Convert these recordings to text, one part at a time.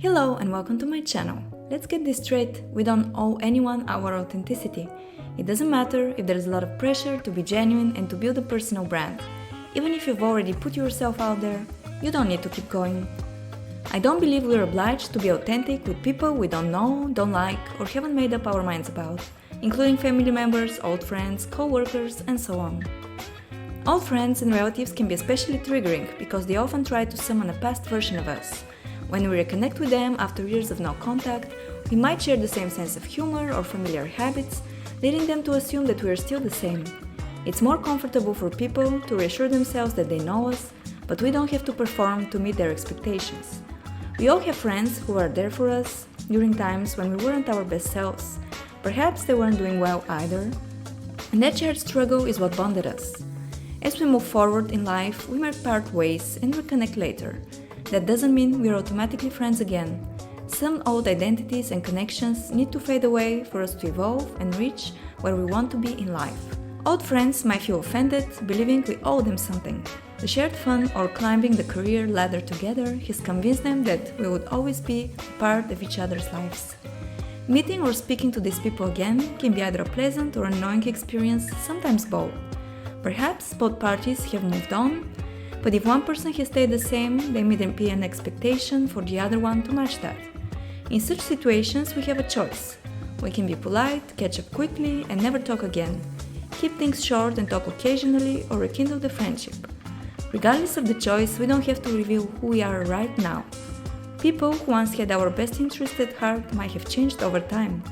Hello and welcome to my channel. Let's get this straight, we don't owe anyone our authenticity. It doesn't matter if there's a lot of pressure to be genuine and to build a personal brand. Even if you've already put yourself out there, you don't need to keep going. I don't believe we're obliged to be authentic with people we don't know, don't like, or haven't made up our minds about, including family members, old friends, co-workers, and so on. Old friends and relatives can be especially triggering because they often try to summon a past version of us. When we reconnect with them after years of no contact, we might share the same sense of humor or familiar habits, leading them to assume that we are still the same. It's more comfortable for people to reassure themselves that they know us, but we don't have to perform to meet their expectations. We all have friends who are there for us during times when we weren't our best selves. Perhaps they weren't doing well either. And that shared struggle is what bonded us. As we move forward in life, we might part ways and reconnect later. That doesn't mean we're automatically friends again. Some old identities and connections need to fade away for us to evolve and reach where we want to be in life. Old friends might feel offended, believing we owe them something. The shared fun or climbing the career ladder together has convinced them that we would always be part of each other's lives. Meeting or speaking to these people again can be either a pleasant or annoying experience, sometimes both. Perhaps both parties have moved on, but if one person has stayed the same, there may be an expectation for the other one to match that. In such situations, we have a choice. We can be polite, catch up quickly, and never talk again. Keep things short and talk occasionally or rekindle the friendship. Regardless of the choice, we don't have to reveal who we are right now. People who once had our best interest at heart might have changed over time.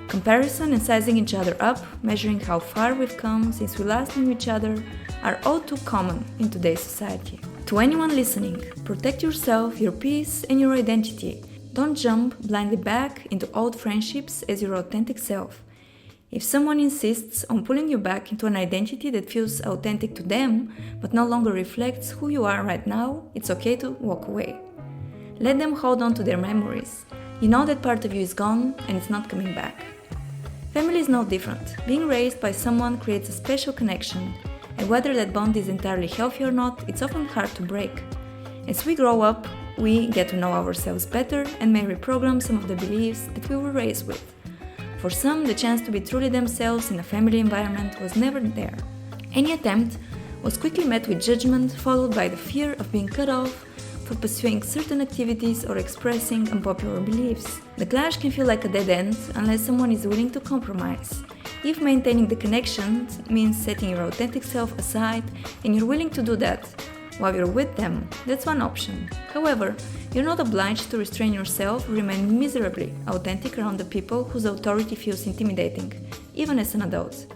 Comparison and sizing each other up, measuring how far we've come since we last knew each other, are all too common in today's society. To anyone listening, protect yourself, your peace, and your identity. Don't jump blindly back into old friendships as your authentic self. If someone insists on pulling you back into an identity that feels authentic to them but no longer reflects who you are right now, it's okay to walk away. Let them hold on to their memories. You know that part of you is gone and it's not coming back. Family is no different. Being raised by someone creates a special connection, and whether that bond is entirely healthy or not, it's often hard to break. As we grow up, we get to know ourselves better and may reprogram some of the beliefs that we were raised with. For some, the chance to be truly themselves in a family environment was never there. Any attempt was quickly met with judgment, followed by the fear of being cut off for pursuing certain activities or expressing unpopular beliefs. The clash can feel like a dead end unless someone is willing to compromise. If maintaining the connection means setting your authentic self aside and you're willing to do that while you're with them, that's one option. However, you're not obliged to restrain yourself or remain miserably authentic around the people whose authority feels intimidating, even as an adult.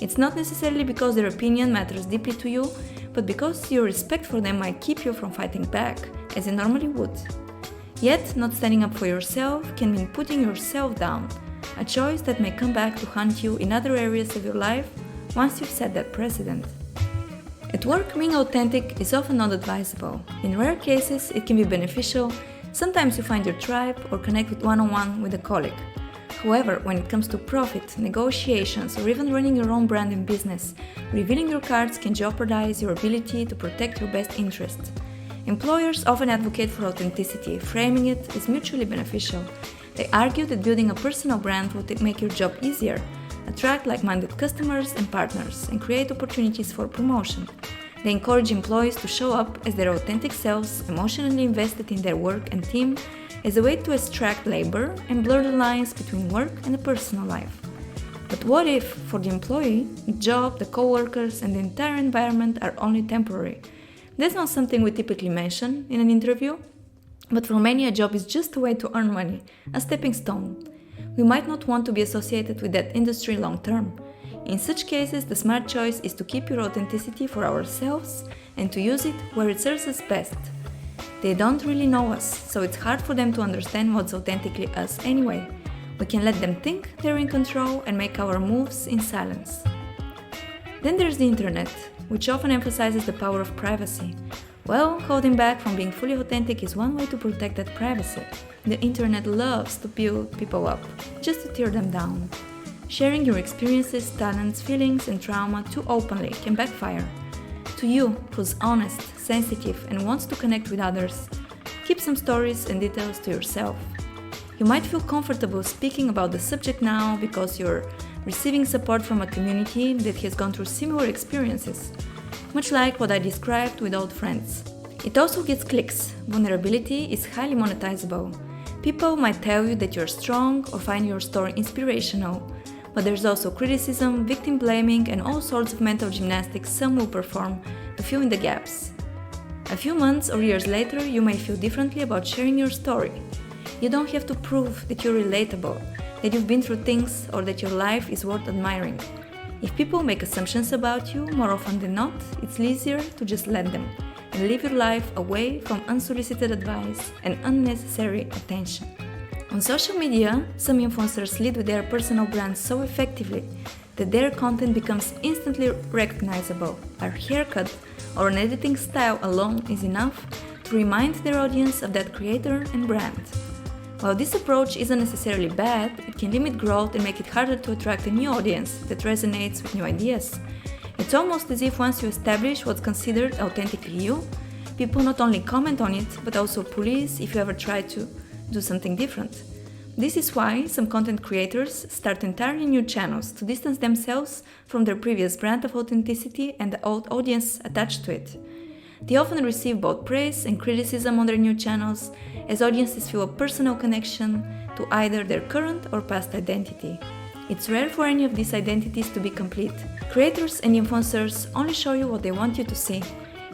It's not necessarily because their opinion matters deeply to you, but because your respect for them might keep you from fighting back, as you normally would. Yet, not standing up for yourself can mean putting yourself down, a choice that may come back to haunt you in other areas of your life once you've set that precedent. At work, being authentic is often not advisable. In rare cases, it can be beneficial. Sometimes you find your tribe or connect with one-on-one with a colleague. However, when it comes to profit, negotiations, or even running your own brand and business, revealing your cards can jeopardize your ability to protect your best interests. Employers often advocate for authenticity, framing it as mutually beneficial. They argue that building a personal brand will make your job easier, attract like-minded customers and partners, and create opportunities for promotion. They encourage employees to show up as their authentic selves, emotionally invested in their work and team, as a way to extract labor and blur the lines between work and the personal life. But what if, for the employee, the job, the co-workers, and the entire environment are only temporary? That's not something we typically mention in an interview, but for many a job is just a way to earn money, a stepping stone. We might not want to be associated with that industry long term. In such cases, the smart choice is to keep your authenticity for ourselves and to use it where it serves us best. They don't really know us, so it's hard for them to understand what's authentically us anyway. We can let them think they're in control and make our moves in silence. Then there's the internet, which often emphasizes the power of privacy. Well, holding back from being fully authentic is one way to protect that privacy. The internet loves to build people up, just to tear them down. Sharing your experiences, talents, feelings, and trauma too openly can backfire. To you, who's honest, sensitive, and wants to connect with others, Keep some stories and details to yourself. You might feel comfortable speaking about the subject now because you're receiving support from a community that has gone through similar experiences, much like what I described with old friends. It also gets clicks. Vulnerability is highly monetizable. People might tell you that you're strong or find your story inspirational, but there's also criticism, victim blaming, and all sorts of mental gymnastics some will perform to fill in the gaps. A few months or years later, you may feel differently about sharing your story. You don't have to prove that you're relatable, that you've been through things, or that your life is worth admiring. If people make assumptions about you, more often than not, it's easier to just let them and live your life away from unsolicited advice and unnecessary attention. On social media, some influencers lead with their personal brands so effectively that their content becomes instantly recognizable. A haircut or an editing style alone is enough to remind their audience of that creator and brand. While this approach isn't necessarily bad, it can limit growth and make it harder to attract a new audience that resonates with new ideas. It's almost as if once you establish what's considered authentically you, people not only comment on it, but also police if you ever try to do something different. This is why some content creators start entirely new channels to distance themselves from their previous brand of authenticity and the old audience attached to it. They often receive both praise and criticism on their new channels, as audiences feel a personal connection to either their current or past identity. It's rare for any of these identities to be complete. Creators and influencers only show you what they want you to see,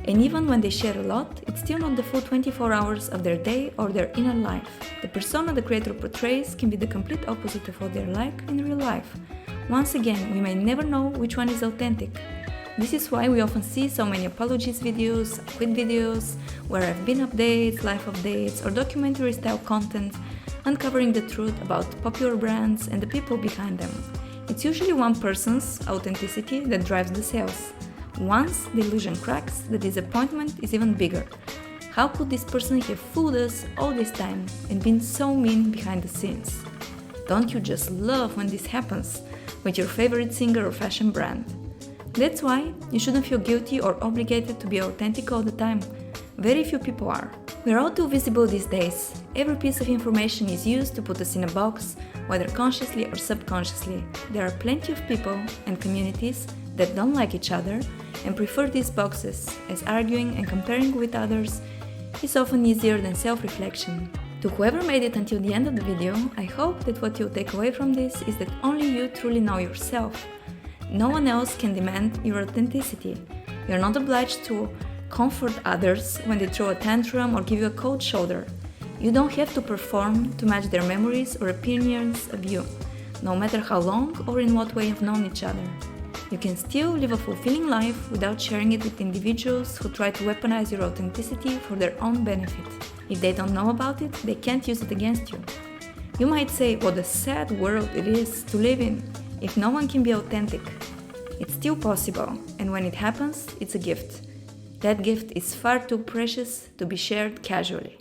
and even when they share a lot, it's still not the full 24 hours of their day or their inner life. The persona the creator portrays can be the complete opposite of what they're like in real life. Once again, we may never know which one is authentic. This is why we often see so many apologies videos, quit videos, where I've been updates, life updates, or documentary-style content uncovering the truth about popular brands and the people behind them. It's usually one person's authenticity that drives the sales. Once the illusion cracks, the disappointment is even bigger. How could this person have fooled us all this time and been so mean behind the scenes? Don't you just love when this happens with your favorite singer or fashion brand? That's why you shouldn't feel guilty or obligated to be authentic all the time. Very few people are. We're all too visible these days. Every piece of information is used to put us in a box, whether consciously or subconsciously. There are plenty of people and communities that don't like each other and prefer these boxes, as arguing and comparing with others is often easier than self-reflection. To whoever made it until the end of the video, I hope that what you'll take away from this is that only you truly know yourself. No one else can demand your authenticity. You're not obliged to comfort others when they throw a tantrum or give you a cold shoulder. You don't have to perform to match their memories or opinions of you, no matter how long or in what way you've known each other. You can still live a fulfilling life without sharing it with individuals who try to weaponize your authenticity for their own benefit. If they don't know about it, they can't use it against you. You might say, what a sad world it is to live in if no one can be authentic. It's still possible, and when it happens, it's a gift. That gift is far too precious to be shared casually.